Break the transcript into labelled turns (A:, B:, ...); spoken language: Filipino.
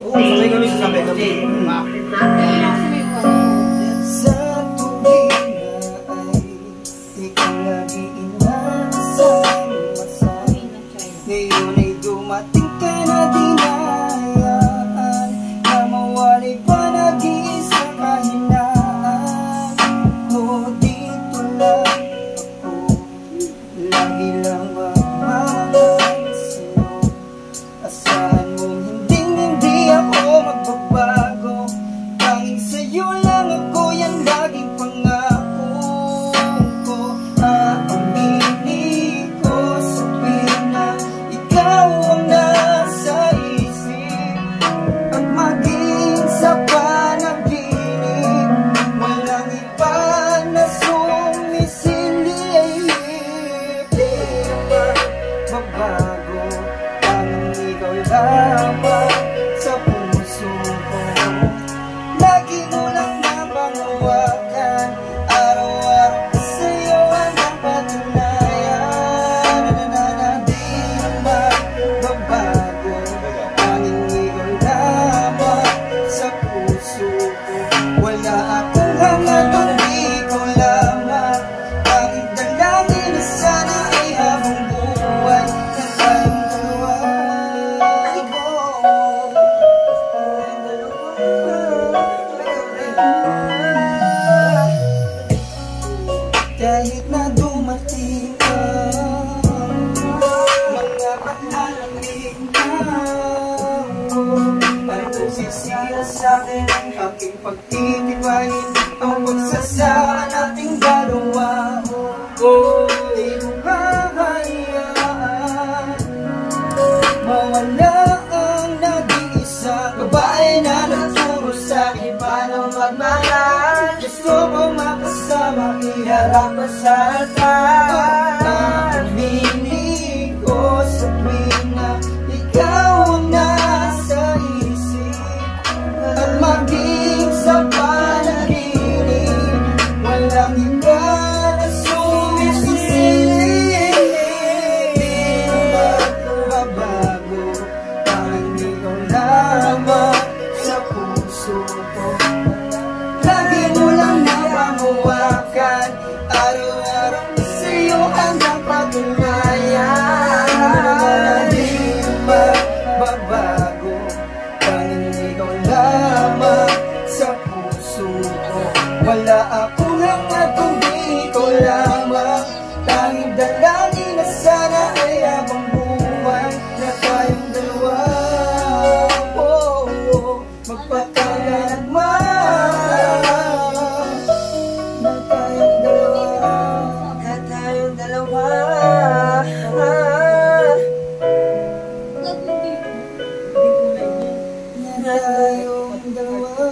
A: Oo, sabay kami sa sabi-gabi.
B: Sa tuwing na ay ikaw lagi inasang masay. Ngayon ay dumating ka na dinayaan na mawalay pa nag-iisa kahinaan ko. Dito lang ako, lagi lang magmamahal sa'yo. Asahan mong hindi ako magbabago. Tanging sa'yo lang ako, yan laging pangako ko. Aaminin ko sa pena, ikaw ang nasa isip. At maging sa panaginip, walang iba na sumisilip. Di naman babago, tanging ikaw lamang sa puso ko. Lagi mo lang napangawakan, araw-araw ko sa'yo ang napatunayan. Di naman babago, tanging ikaw lamang sa puso ko. Wala akong hangad kundi ikaw lamang. Tanging dalangin na sana ay habang buhay na tayong dalawa. Kahit na dumating ka, mga paglalamig na ang sisiya sa'kin ang aking pagtitibayin. Ang pagsasama nating dalawa, di mo hahayaan mawala ang nag-iisa babae na nagturo sa'kin paano magmahal. Gusto ko makasama, iharap pa sa altar. Aminin ko sa tuwing na ikaw ang nasa isip. At maging sa panaginip, walang iba na sumisilip. Di naman babago, tanging ikaw lamang sa puso ko. Lagi mo lang napangawakan, araw-araw ko sa'yo hanggang patunayan. Di naman babago, tanging ikaw lamang sa puso ko. Wala akong hangad kundi ikaw lamang. Tanging dalangin na sana ay habang buhay na tayong dalawa. Magpakailanman na tayong dalawa. Na tayong dalawa. Na tayong dalawa.